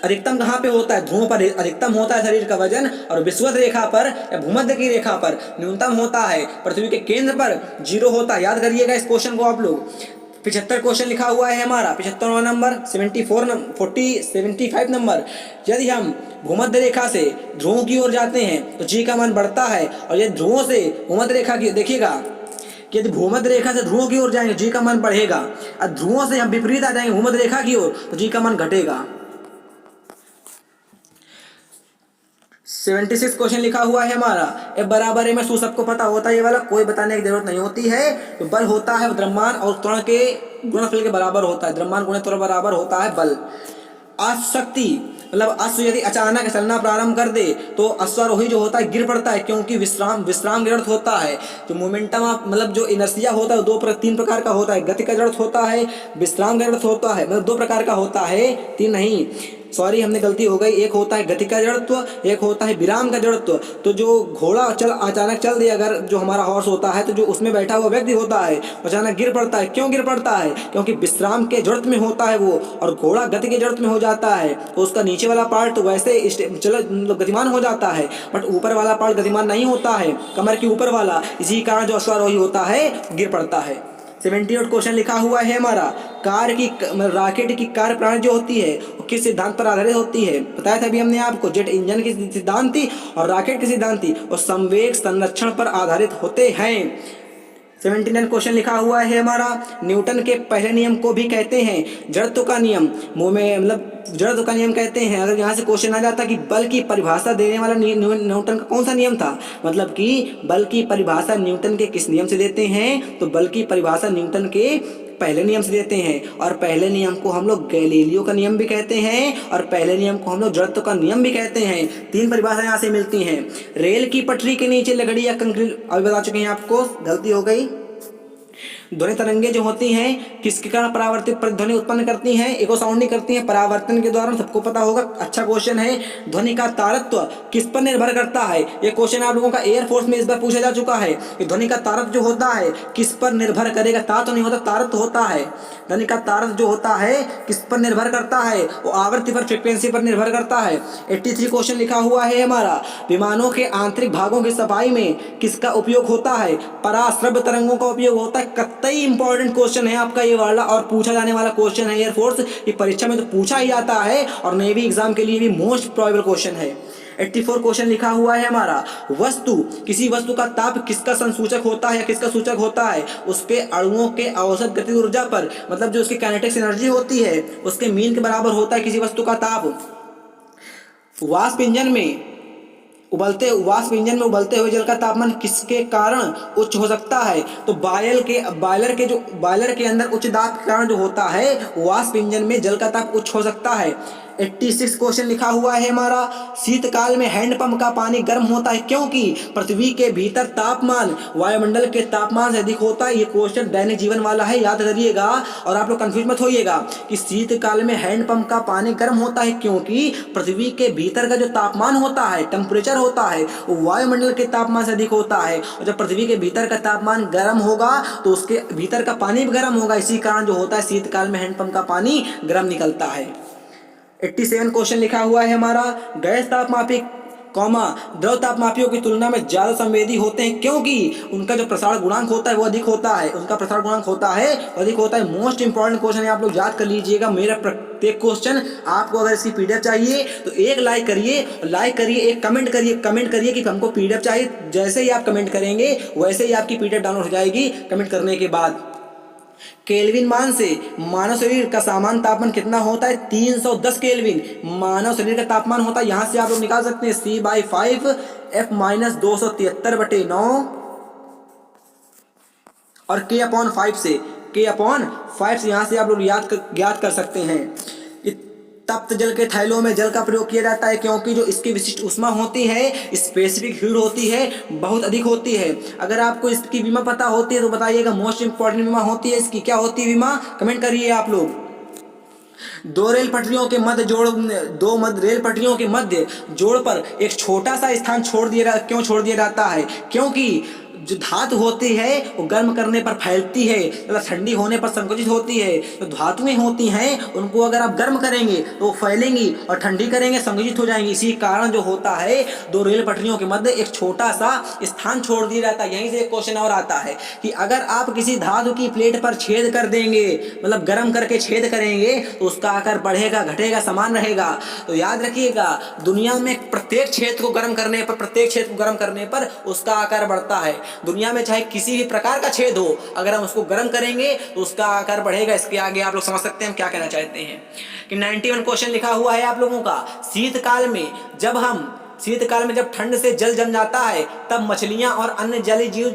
अधिकतम कहाँ पे होता है? ध्रुव पर अधिकतम होता है शरीर का वजन, और विषुवत रेखा पर या भूमध्य की रेखा पर न्यूनतम होता है। पृथ्वी के केंद्र पर 0 होता है। याद करिएगा इस क्वेश्चन को आप लोग। 75 क्वेश्चन लिखा हुआ है हमारा, 75वां नंबर, 75 नंबर, यदि हम भूमध्य रेखा से ध्रुवों की ओर जाते हैं तो जी का मान बढ़ता है, और यदि ध्रुवों से भूमध्य रेखा की देखिएगा कि यदि भूमध्य रेखा से ध्रुवों की ओर जाएंगे जी का मान बढ़ेगा, और ध्रुवों से हम विपरीत आ जाएंगे भूमध्य रेखा की ओर तो जी का मान घटेगा। 76 क्वेश्चन लिखा हुआ है हमारा, F बराबर M S सबको पता होता है, ये वाला कोई बताने की जरूरत नहीं होती है। तो बल होता है द्रव्यमान और त्वरण के गुणनफल के बराबर होता है। द्रव्यमान गुणित त्वरण बराबर होता है बल। अशक्ति मतलब अश्व यदि अचानक चलना प्रारंभ कर दे तो अश्वारोही जो होता है गिर पड़ता है, क्योंकि विश्राम का अर्थ होता है। जो मोमेंटम मतलब जो इनर्शिया होता है 3 प्रकार का होता है। गति का अर्थ होता है, विश्राम का अर्थ होता है, मतलब 2 प्रकार का होता है, 3 नहीं, सॉरी हमने गलती हो गई। एक होता है गति का जड़त्व, एक होता है विराम का जड़त्व। तो जो घोड़ा अचानक चल दे, अगर जो हमारा हॉर्स होता है तो जो उसमें बैठा हुआ व्यक्ति होता है अचानक गिर पड़ता है। क्यों गिर पड़ता है? क्योंकि विश्राम के जड़त्व में होता है वो, और घोड़ा गति के जड़त्व में हो जाता है तो उसका नीचे वाला पार्ट तो वैसे गतिमान हो जाता है, बट ऊपर वाला पार्ट गतिमान नहीं होता है, कमर के ऊपर वाला। इसी कारण जो अश्वारोही होता है गिर पड़ता है। 78 क्वेश्चन लिखा हुआ है हमारा, रॉकेट की कार्य प्रणाली जो होती है वो किस सिद्धांत पर आधारित होती है? बताया था अभी हमने आपको, जेट इंजन की सिद्धांत थी और रॉकेट की सिद्धांत थी, और संवेग संरक्षण पर आधारित होते हैं। 79 क्वेश्चन लिखा हुआ है हमारा, न्यूटन के पहले नियम को भी कहते हैं जड़त्व का नियम, मुंह में मतलब जड़त्व का नियम कहते हैं। अगर यहाँ से क्वेश्चन आ जाता कि बल की परिभाषा देने वाला न्यूटन का कौन सा नियम था, मतलब कि बल की परिभाषा न्यूटन के किस नियम से देते हैं, तो बल की परिभाषा न्यूटन के पहले नियम से देते हैं। और पहले नियम को हम लोग गैलीलियो का नियम भी कहते हैं और पहले नियम को हम लोग जड़त्व का नियम भी कहते हैं। 3 परिभाषा यहाँ से मिलती हैं। रेल की पटरी के नीचे लकड़ी या कंक्रीट, अभी बता चुके हैं आपको, गलती हो गई। ध्वनि तरंगे जो होती हैं किसके कारण परावर्तित प्रतिध्वनि उत्पन्न करती हैं, इको साउंडिंग करती हैं परावर्तन के दौरान, सबको पता होगा। अच्छा क्वेश्चन है, ध्वनि का तारत्व किस पर निर्भर करता है, ये क्वेश्चन आप लोगों का एयरफोर्स में इस बार पूछा जा चुका है कि ध्वनि का तारत्व जो होता है किस पर निर्भर करेगा। तार तो नहीं होता, तारत्व होता है। ध्वनि का तारत्व जो होता है किस पर निर्भर करता है, वो आवृत्ति पर, फ्रिक्वेंसी पर निर्भर करता है। 83 क्वेश्चन लिखा हुआ है हमारा, विमानों के आंतरिक भागों की सफाई में किसका उपयोग होता है, पराश्रव्य तरंगों का उपयोग होता है। कई इंपॉर्टेंट क्वेश्चन है आपका ये वाला और पूछा जाने वाला क्वेश्चन है एयरफोर्स, ये परीक्षा में तो पूछा ही आता है और नेवी एग्जाम के लिए भी मोस्ट प्रोबेबल क्वेश्चन है। 84 क्वेश्चन लिखा हुआ है हमारा, वस्तु, किसी वस्तु का ताप किसका संसूचक होता है या किसका सूचक होता है, उसके अणुओं के औसत गतिज ऊर्जा पर, मतलब जो उसकी काइनेटिक्स एनर्जी होती है उसके मीन के बराबर होता है किसी वस्तु का ताप। वाष्प इंजन में उबलते हुए जल का तापमान किसके कारण उच्च हो सकता है, तो बॉयलर के अंदर उच्च दाब के कारण जो होता है वाष्प इंजन में जल का ताप उच्च हो सकता है। 86 क्वेश्चन लिखा हुआ है हमारा, शीतकाल में हैंडपंप का पानी गर्म होता है क्योंकि पृथ्वी के भीतर तापमान वायुमंडल के तापमान से अधिक होता है। ये क्वेश्चन दैनिक जीवन वाला है, याद करिएगा और आप लोग कंफ्यूज मत होइएगा कि शीतकाल में हैंडपंप का पानी गर्म होता है क्योंकि पृथ्वी के भीतर का जो तापमान होता है, टेम्परेचर होता है, वो वायुमंडल के तापमान से अधिक होता है। और जब पृथ्वी के भीतर का तापमान गर्म होगा तो उसके भीतर का पानी भी गर्म होगा, इसी कारण जो होता है शीतकाल में हैंडपंप का पानी गर्म निकलता है। 87 क्वेश्चन लिखा हुआ है हमारा, गैस तापमापी द्रव तापमापियों की तुलना में ज्यादा संवेदी होते हैं क्योंकि उनका जो प्रसार गुणांक होता है वो अधिक होता है, मोस्ट इंपॉर्टेंट क्वेश्चन है, आप लोग याद कर लीजिएगा। मेरा प्रत्येक क्वेश्चन आपको अगर इसकी पीडीएफ चाहिए तो एक लाइक करिए, एक कमेंट करिए कि हमको पीडीएफ चाहिए। जैसे ही आप कमेंट करेंगे वैसे ही आपकी पीडीएफ डाउनलोड हो जाएगी कमेंट करने के बाद। केल्विन मान से मानव शरीर का सामान्य तापमान कितना होता है, 310 केल्विन मानव शरीर का तापमान होता है। यहाँ से आप लोग निकाल सकते हैं C/5 F-273/9 और K/5 से यहाँ से आप लोग याद कर सकते हैं। तप्त जल के थैलों में जल का प्रयोग किया जाता है क्योंकि जो इसकी विशिष्ट ऊष्मा होती है, स्पेसिफिक हीट होती है, बहुत अधिक होती है। अगर आपको इसकी विमा पता होती है तो बताइएगा, मोस्ट इंपॉर्टेंट विमा होती है इसकी, क्या होती है विमा, कमेंट करिए आप लोग। दो रेल पटरियों के मध्य जोड़ पर एक छोटा सा स्थान क्यों छोड़ दिया जाता है, क्योंकि जो धातु होती है वो गर्म करने पर फैलती है तथा ठंडी होने पर संकुचित होती है। तो धातुएं होती हैं उनको अगर आप गर्म करेंगे तो फैलेंगी और ठंडी करेंगे संकुचित हो जाएंगी। इसी कारण जो होता है दो रेल पटरियों के मध्य एक छोटा सा स्थान छोड़ दिया जाता है। यहीं से एक क्वेश्चन और आता है कि अगर आप किसी धातु की प्लेट पर छेद कर देंगे, मतलब गर्म करके छेद करेंगे, तो उसका आकार बढ़ेगा घटेगा समान रहेगा। तो याद रखिएगा, दुनिया में प्रत्येक छेद को गर्म करने पर उसका आकार बढ़ता है। दुनिया में चाहे किसी भी प्रकार का छेद हो, अगर हम उसको गर्म करेंगे तो उसका आकार बढ़ेगा। इसके आगे आप लोग समझ सकते हैं हम क्या कहना चाहते हैं। कि 91 क्वेश्चन लिखा हुआ है आप लोगों का, शीतकाल में जब ठंड से जल जम जाता है तब मछलियां और अन्य जलीय जीव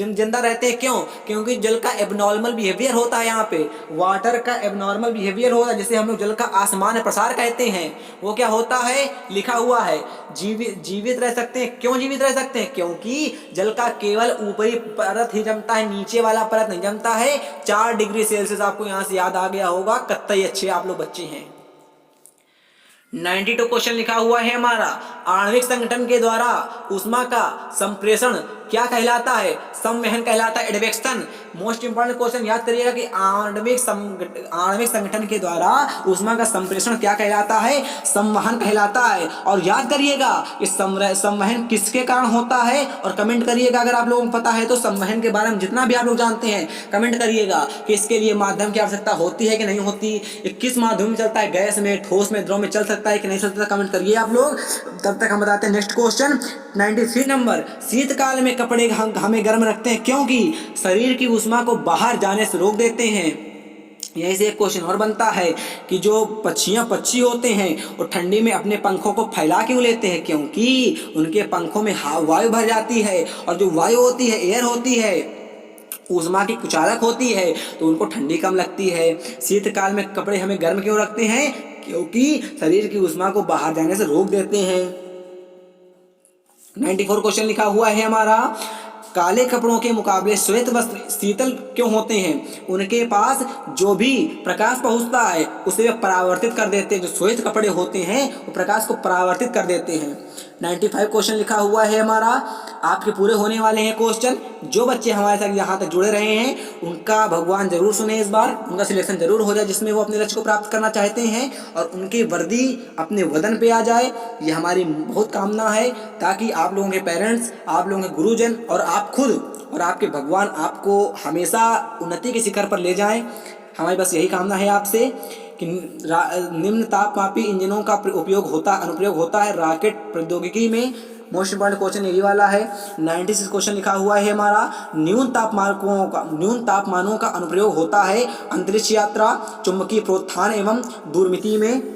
जिंदा रहते हैं। क्यों? क्योंकि जल का एबनॉर्मल बिहेवियर होता है। यहाँ पे वाटर का एबनॉर्मल बिहेवियर होता है, जिसे हम लोग जल का आसमान प्रसार कहते हैं। वो क्या होता है, लिखा हुआ है, जीवित रह सकते हैं। क्यों जीवित रह सकते हैं? क्योंकि जल का केवल ऊपरी परत ही जमता है, नीचे वाला परत नहीं जमता है। 4 डिग्री सेल्सियस आपको यहाँ से याद आ गया होगा। कतई अच्छे आप लोग बच्चे हैं। 92 क्वेश्चन लिखा हुआ है हमारा, आणविक संगठन के द्वारा ऊष्मा का संप्रेषण क्या कहलाता है? संवहन कहलाता है, एडवेक्शन। मोस्ट इंपॉर्टेंट क्वेश्चन याद करिएगा कि आणविक संगठन के द्वारा ऊष्मा का संप्रेषण क्या कहलाता है? संवहन कहलाता है। और याद करिएगा कि संवहन किसके कारण होता है, और कमेंट करिएगा अगर आप लोगों को पता है तो। संवहन के बारे में जितना भी आप लोग जानते हैं कमेंट करिएगा कि इसके लिए माध्यम की आवश्यकता होती है कि नहीं होती, किस माध्यम में चलता है, गैस में, ठोस में, द्रव में चल सकता है कि नहीं चल सकता, कमेंट करिए आप लोग। तब तक हम बताते हैं नेक्स्ट क्वेश्चन 93 नंबर। शीतकाल में कपड़े हमें गर्म रखते हैं क्योंकि शरीर की ऊष्मा को बाहर जाने से रोक देते हैं। यहीं से एक क्वेश्चन और बनता है कि जो पक्षी होते हैं वो ठंडी में अपने पंखों को फैला क्यों लेते हैं, क्योंकि उनके पंखों में वायु भर जाती है और जो वायु होती है, एयर होती है, ऊष्मा की कुचालक होती है, तो उनको ठंडी कम लगती है। शीतकाल में कपड़े हमें गर्म क्यों रखते हैं, क्योंकि शरीर की ऊष्मा को बाहर जाने से रोक देते हैं। 94 क्वेश्चन लिखा हुआ है हमारा, काले कपड़ों के मुकाबले श्वेत वस्त्र शीतल क्यों होते हैं? उनके पास जो भी प्रकाश पहुंचता है उसे वे परावर्तित कर देते हैं। जो श्वेत कपड़े होते हैं वो प्रकाश को परावर्तित कर देते हैं। 95 क्वेश्चन लिखा हुआ है हमारा, आपके पूरे होने वाले हैं क्वेश्चन। जो बच्चे हमारे साथ यहाँ तक जुड़े रहे हैं उनका भगवान जरूर सुने, इस बार उनका सिलेक्शन जरूर हो जाए जिसमें वो अपने लक्ष्य को प्राप्त करना चाहते हैं और उनकी वर्दी अपने वतन पे आ जाए। ये हमारी बहुत कामना है, ताकि आप लोगों के पेरेंट्स, आप लोगों के गुरुजन और आप खुद और आपके भगवान आपको हमेशा उन्नति के शिखर पर ले जाएं। हमारी बस यही कामना है आपसे कि निम्न तापमापी इंजनों का अनुप्रयोग होता है रॉकेट प्रौद्योगिकी में। मोस्ट इंपॉर्टेंट क्वेश्चन यही वाला है। 96 क्वेश्चन लिखा हुआ है हमारा, न्यून तापमानों का अनुप्रयोग होता है अंतरिक्ष यात्रा, चुंबकीय प्रोत्थान एवं दूरमिति में।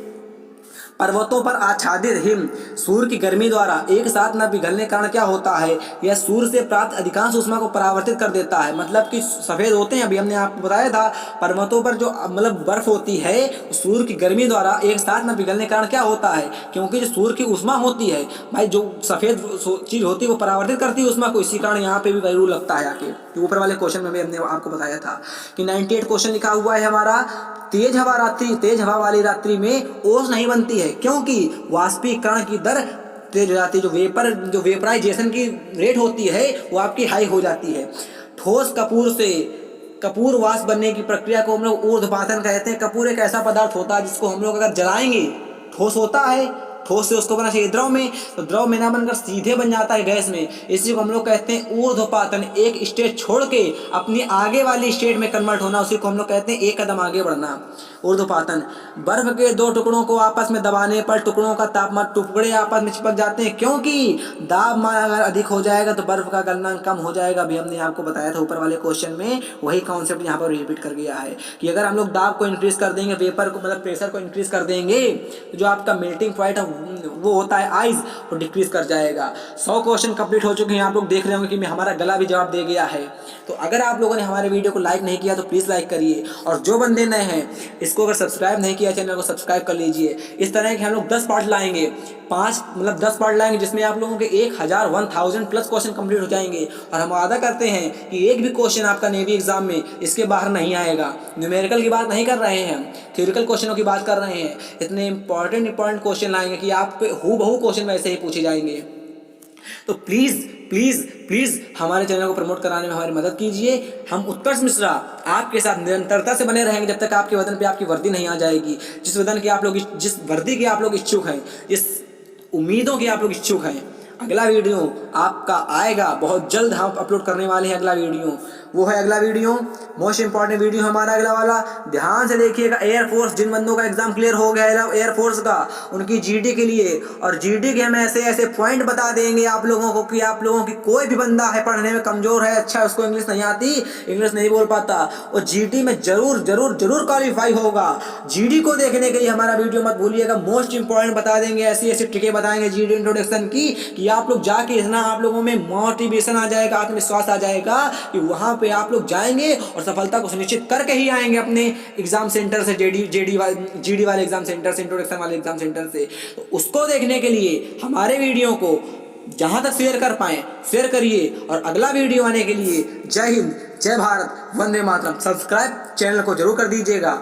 पर्वतों पर आच्छादित हिम सूर्य की गर्मी द्वारा एक साथ न पिघलने के कारण क्या होता है, यह सूर्य से प्राप्त अधिकांश ऊष्मा को परावर्तित कर देता है। मतलब कि सफ़ेद होते हैं, अभी हमने आपको बताया था, पर्वतों पर जो मतलब बर्फ होती है सूर्य की गर्मी द्वारा एक साथ न पिघलने के कारण क्या होता है, क्योंकि जो सूर्य की ऊष्मा होती है भाई, जो सफ़ेद चीज़ होती है वो परावर्तित करती है ऊष्मा को, इसी कारण यहाँ पे भी वही रूल लगता है आके। ऊपर वाले क्वेश्चन में भी हमने आपको बताया था कि 98 क्वेश्चन लिखा हुआ है हमारा, तेज हवा वाली रात्रि में ओस नहीं बनती है क्योंकि वाष्पीकरण की दर तेज हो जाती है। जो वेपराइजेशन की रेट होती है वो आपकी हाई हो जाती है। ठोस कपूर वाष्प बनने की प्रक्रिया को हम लोग ऊर्ध्वपातन कहते हैं। कपूर एक ऐसा पदार्थ होता है जिसको हम लोग अगर जलाएंगे, ठोस होता है, ठोस से उसको बना चाहिए द्रव में, तो द्रव में ना बनकर सीधे बन जाता है गैस में। इसी को हम लोग कहते हैं ऊर्ध्वपातन। एक स्टेज छोड़ के अपनी आगे वाली स्टेट में कन्वर्ट होना, उसी को हम लोग कहते हैं एक कदम आगे बढ़ना, ऊर्ध्वपातन। बर्फ के दो टुकड़ों को आपस में दबाने पर टुकड़े आपस में चिपक जाते हैं क्योंकि दाब मान अगर अधिक हो जाएगा तो बर्फ का गलनांक कम हो जाएगा। अभी हमने आपको बताया था ऊपर वाले क्वेश्चन में, वही कॉन्सेप्ट यहाँ पर रिपीट कर गया है कि अगर हम लोग दाब को इंक्रीज कर देंगे, वेपर को मतलब प्रेशर को इंक्रीज कर देंगे, तो जो आपका मेल्टिंग पॉइंट वो होता है आइस, वो डिक्रीज कर जाएगा। 100 क्वेश्चन कंप्लीट हो चुके हैं। आप लोग देख रहे होंगे कि हमारा गला भी जवाब दे गया है। तो अगर आप लोगों ने हमारे वीडियो को लाइक नहीं किया तो प्लीज़ लाइक करिए, और जो बंदे नए हैं इसको अगर सब्सक्राइब नहीं किया चैनल को सब्सक्राइब कर लीजिए। इस तरह के हम लोग 10 पार्ट लाएंगे, 10 पार्ट लाएंगे जिसमें आप लोगों के 1000 प्लस क्वेश्चन कंप्लीट हो जाएंगे। और हम वादा करते हैं कि एक भी क्वेश्चन आपका नेवी एग्जाम में इसके बाहर नहीं आएगा। न्यूमेरिकल की बात नहीं कर रहे हैं, थ्योरिकल क्वेश्चनों की बात कर रहे हैं। इतने इंपॉर्टेंट क्वेश्चन लाएंगे कि आप पे हूबहू क्वेश्चन वैसे ही पूछे जाएंगे। तो प्लीज़ हमारे चैनल को प्रमोट कराने में हमारी मदद कीजिए। हम उत्कर्ष मिश्रा आपके साथ निरंतरता से बने रहेंगे जब तक आपके वतन पे आपकी वर्दी नहीं आ जाएगी। जिस वर्दी के आप लोग इच्छुक हैं, जिस उम्मीदों के आप लोग इच्छुक हैं, अगला वीडियो आपका आएगा बहुत जल्द। हम अपलोड करने वाले हैं अगला वीडियो, वो है अगला वीडियो मोस्ट इंपॉर्टेंट वीडियो हमारा अगला वाला। ध्यान से देखिएगा। एयरफोर्स, जिन बंदों का एग्जाम क्लियर हो गया है एयरफोर्स का, उनकी जीडी के लिए, और जीडी के हम ऐसे पॉइंट बता देंगे आप लोगों को कि आप लोगों की कोई भी बंदा है पढ़ने में कमजोर है, अच्छा उसको इंग्लिश नहीं आती, इंग्लिश नहीं बोल पाता, और जीडी में जरूर क्वालिफाई होगा। जीडी को देखने के लिए हमारा वीडियो मत भूलिएगा। मोस्ट इंपॉर्टेंट बता देंगे, ऐसी ट्रिकें बताएंगे जीडी इंट्रोडक्शन की कि आप लोग जाके इतना आप लोगों में मोटिवेशन आ जाएगा, आत्मविश्वास आ जाएगा कि वहाँ पे आप लोग जाएंगे और सफलता को सुनिश्चित करके ही आएंगे अपने एग्जाम सेंटर से, जीडी वाले एग्जाम सेंटर से, इंट्रोडक्शन वाले एग्जाम सेंटर से। तो उसको देखने के लिए हमारे वीडियो को जहां तक शेयर कर पाएं शेयर करिए, और अगला वीडियो आने के लिए जय हिंद, जय भारत, वंदे मातरम। सब्सक्राइब चैनल को जरूर कर दीजिएगा।